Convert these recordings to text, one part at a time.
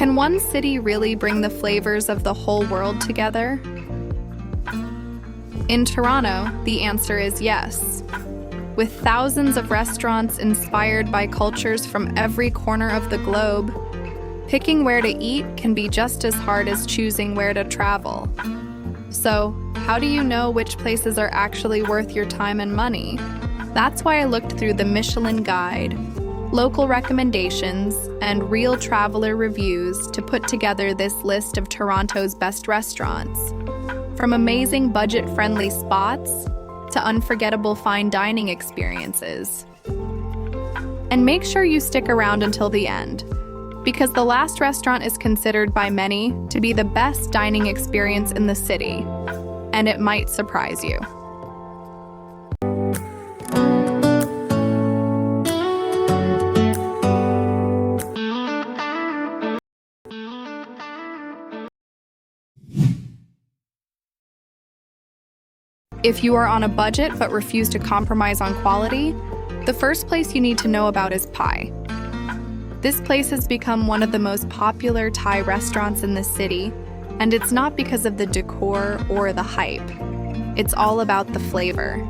Can one city really bring the flavors of the whole world together? In Toronto, the answer is yes. With thousands of restaurants inspired by cultures from every corner of the globe, picking where to eat can be just as hard as choosing where to travel. So, how do you know which places are actually worth your time and money? That's why I looked through the Michelin Guide, local recommendations, and real traveler reviews to put together this list of Toronto's best restaurants. From amazing budget-friendly spots to unforgettable fine dining experiences. And make sure you stick around until the end, because the last restaurant is considered by many to be the best dining experience in the city, and it might surprise you. If you are on a budget but refuse to compromise on quality, the first place you need to know about is Pai. This place has become one of the most popular Thai restaurants in the city, and it's not because of the decor or the hype. It's all about the flavor.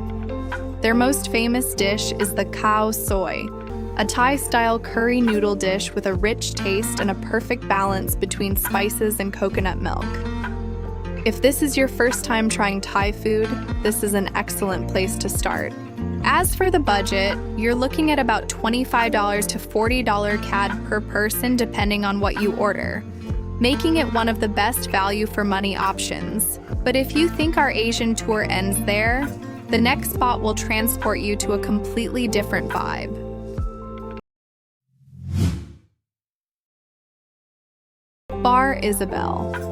Their most famous dish is the khao soi, a Thai-style curry noodle dish with a rich taste and a perfect balance between spices and coconut milk. If this is your first time trying Thai food, this is an excellent place to start. As for the budget, you're looking at about $25 to $40 CAD per person depending on what you order, making it one of the best value for money options. But if you think our Asian tour ends there, the next spot will transport you to a completely different vibe. Bar Isabel.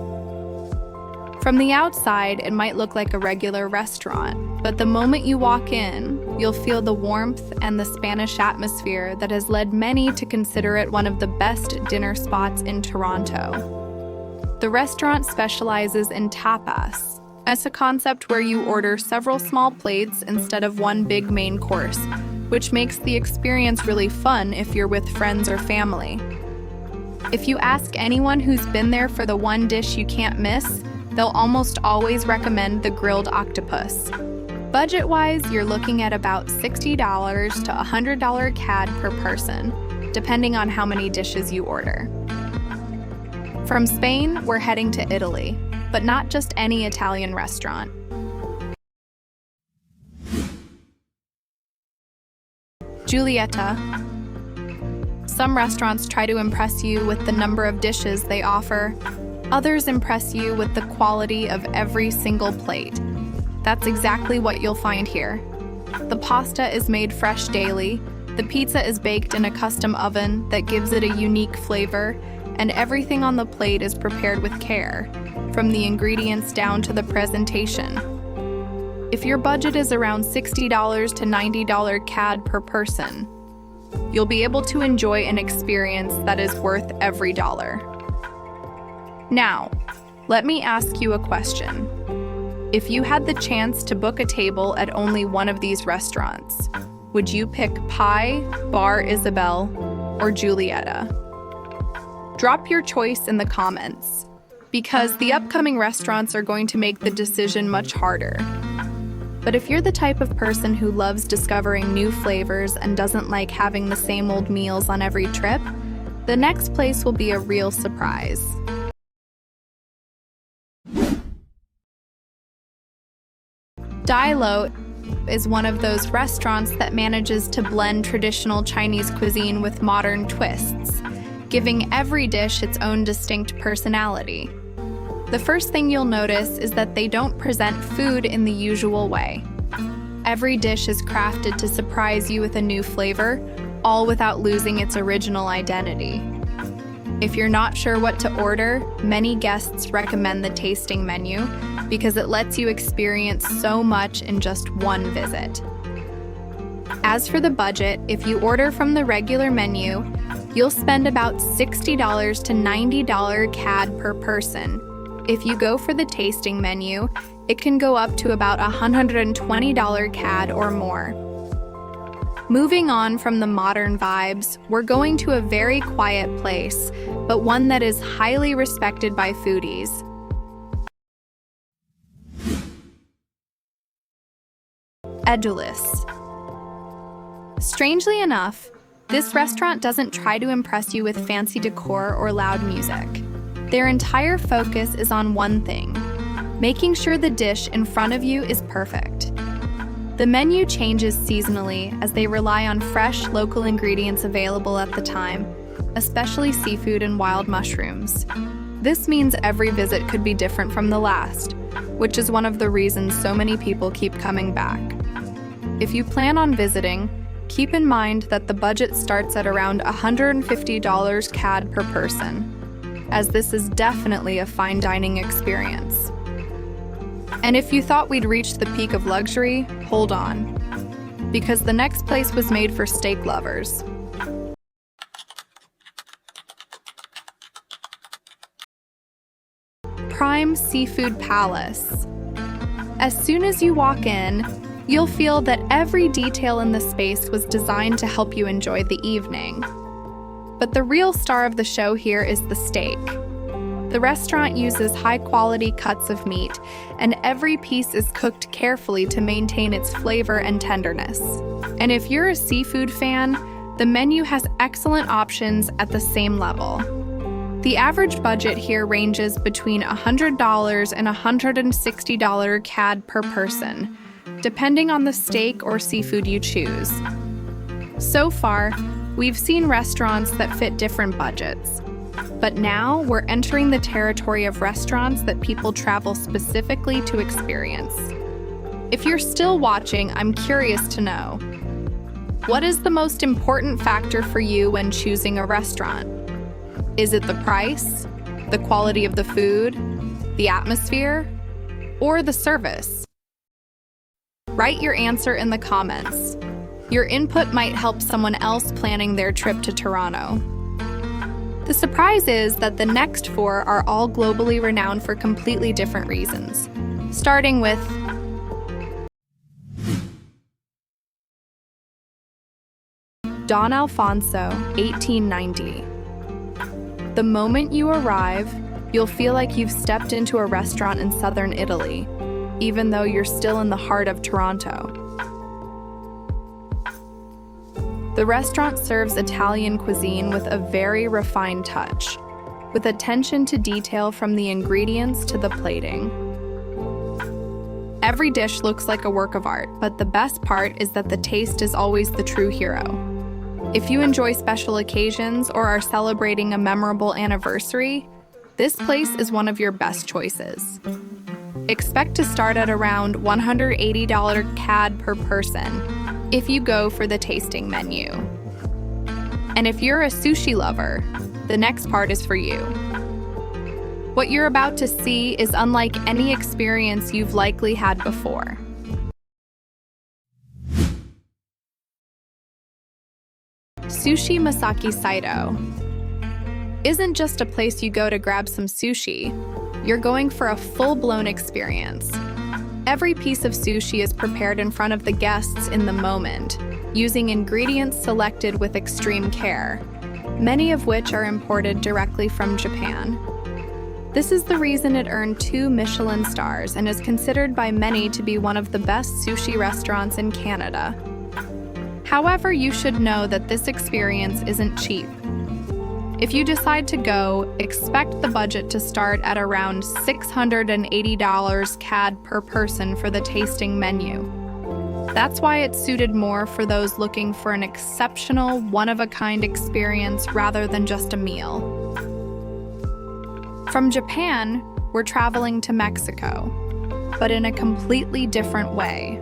From the outside, it might look like a regular restaurant, but the moment you walk in, you'll feel the warmth and the Spanish atmosphere that has led many to consider it one of the best dinner spots in Toronto. The restaurant specializes in tapas, as a concept where you order several small plates instead of one big main course, which makes the experience really fun if you're with friends or family. If you ask anyone who's been there for the one dish you can't miss, they'll almost always recommend the grilled octopus. Budget-wise, you're looking at about $60 to $100 CAD per person, depending on how many dishes you order. From Spain, we're heading to Italy, but not just any Italian restaurant. Giulietta. Some restaurants try to impress you with the number of dishes they offer. Others impress you with the quality of every single plate. That's exactly what you'll find here. The pasta is made fresh daily, the pizza is baked in a custom oven that gives it a unique flavor, and everything on the plate is prepared with care, from the ingredients down to the presentation. If your budget is around $60 to $90 CAD per person, you'll be able to enjoy an experience that is worth every dollar. Now, let me ask you a question. If you had the chance to book a table at only one of these restaurants, would you pick Pai, Bar Isabel, or Giulietta? Drop your choice in the comments, because the upcoming restaurants are going to make the decision much harder. But if you're the type of person who loves discovering new flavors and doesn't like having the same old meals on every trip, the next place will be a real surprise. DaiLo is one of those restaurants that manages to blend traditional Chinese cuisine with modern twists, giving every dish its own distinct personality. The first thing you'll notice is that they don't present food in the usual way. Every dish is crafted to surprise you with a new flavor, all without losing its original identity. If you're not sure what to order, many guests recommend the tasting menu because it lets you experience so much in just one visit. As for the budget, if you order from the regular menu, you'll spend about $60 to $90 CAD per person. If you go for the tasting menu, it can go up to about $120 CAD or more. Moving on from the modern vibes, we're going to a very quiet place, but one that is highly respected by foodies. Edulis. Strangely enough, this restaurant doesn't try to impress you with fancy decor or loud music. Their entire focus is on one thing: making sure the dish in front of you is perfect. The menu changes seasonally as they rely on fresh, local ingredients available at the time, especially seafood and wild mushrooms. This means every visit could be different from the last, which is one of the reasons so many people keep coming back. If you plan on visiting, keep in mind that the budget starts at around $150 CAD per person, as this is definitely a fine dining experience. And if you thought we'd reached the peak of luxury, hold on, because the next place was made for steak lovers. Prime Seafood Palace. As soon as you walk in, you'll feel that every detail in the space was designed to help you enjoy the evening. But the real star of the show here is the steak. The restaurant uses high-quality cuts of meat, and every piece is cooked carefully to maintain its flavor and tenderness. And if you're a seafood fan, the menu has excellent options at the same level. The average budget here ranges between $100 and $160 CAD per person, depending on the steak or seafood you choose. So far, we've seen restaurants that fit different budgets. But now we're entering the territory of restaurants that people travel specifically to experience. If you're still watching, I'm curious to know, what is the most important factor for you when choosing a restaurant? Is it the price, the quality of the food, the atmosphere, or the service? Write your answer in the comments. Your input might help someone else planning their trip to Toronto. The surprise is that the next four are all globally renowned for completely different reasons, starting with Don Alfonso, 1890. The moment you arrive, you'll feel like you've stepped into a restaurant in southern Italy, even though you're still in the heart of Toronto. The restaurant serves Italian cuisine with a very refined touch, with attention to detail from the ingredients to the plating. Every dish looks like a work of art, but the best part is that the taste is always the true hero. If you enjoy special occasions or are celebrating a memorable anniversary, this place is one of your best choices. Expect to start at around $180 CAD per person if you go for the tasting menu. And if you're a sushi lover, the next part is for you. What you're about to see is unlike any experience you've likely had before. Sushi Masaki Saito isn't just a place you go to grab some sushi. You're going for a full-blown experience. Every piece of sushi is prepared in front of the guests in the moment, using ingredients selected with extreme care, many of which are imported directly from Japan. This is the reason it earned 2 Michelin stars and is considered by many to be one of the best sushi restaurants in Canada. However, you should know that this experience isn't cheap. If you decide to go, expect the budget to start at around $680 CAD per person for the tasting menu. That's why it's suited more for those looking for an exceptional, one-of-a-kind experience rather than just a meal. From Japan, we're traveling to Mexico, but in a completely different way.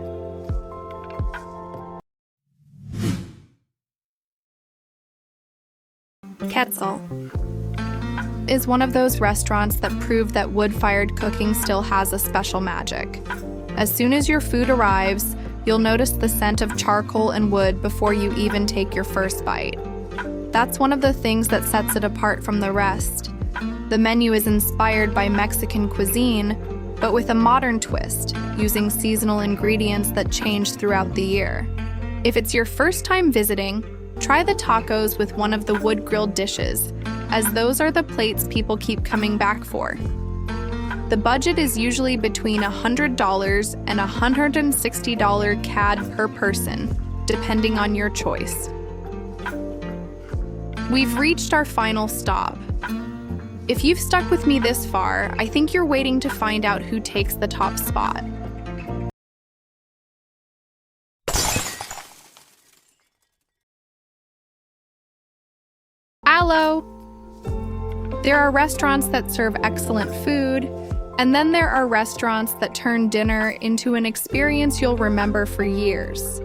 Quetzal is one of those restaurants that prove that wood-fired cooking still has a special magic. As soon as your food arrives, you'll notice the scent of charcoal and wood before you even take your first bite. That's one of the things that sets it apart from the rest. The menu is inspired by Mexican cuisine, but with a modern twist, using seasonal ingredients that change throughout the year. If it's your first time visiting, try the tacos with one of the wood-grilled dishes, as those are the plates people keep coming back for. The budget is usually between $100 and $160 CAD per person, depending on your choice. We've reached our final stop. If you've stuck with me this far, I think you're waiting to find out who takes the top spot. Hello! There are restaurants that serve excellent food, and then there are restaurants that turn dinner into an experience you'll remember for years.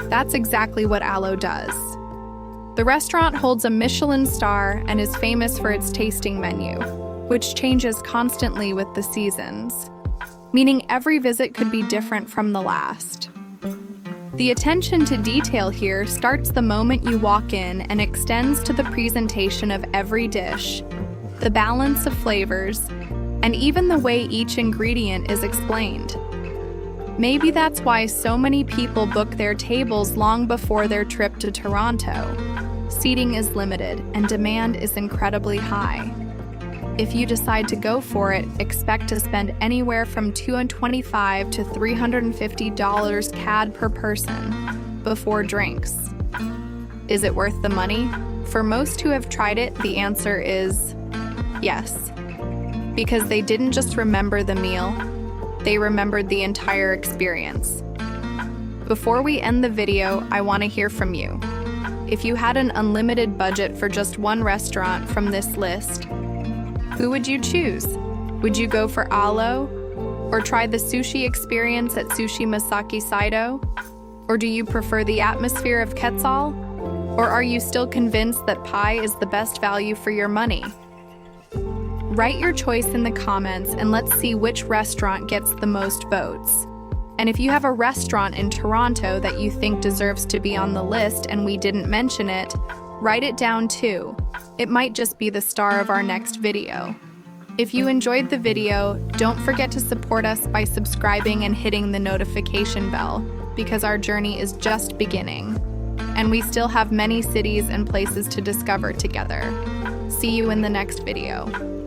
That's exactly what Allo does. The restaurant holds a Michelin-Star and is famous for its tasting menu, which changes constantly with the seasons, meaning every visit could be different from the last. The attention to detail here starts the moment you walk in and extends to the presentation of every dish, the balance of flavors, and even the way each ingredient is explained. Maybe that's why so many people book their tables long before their trip to Toronto. Seating is limited and demand is incredibly high. If you decide to go for it, expect to spend anywhere from $225 to $350 CAD per person before drinks. Is it worth the money? For most who have tried it, the answer is yes. Because they didn't just remember the meal, they remembered the entire experience. Before we end the video, I want to hear from you. If you had an unlimited budget for just one restaurant from this list, who would you choose? Would you go for Allo? Or try the sushi experience at Sushi Masaki Saito? Or do you prefer the atmosphere of Quetzal? Or are you still convinced that Pai is the best value for your money? Write your choice in the comments and let's see which restaurant gets the most votes. And if you have a restaurant in Toronto that you think deserves to be on the list and we didn't mention it, write it down too. It might just be the star of our next video. If you enjoyed the video, don't forget to support us by subscribing and hitting the notification bell, because our journey is just beginning. And we still have many cities and places to discover together. See you in the next video.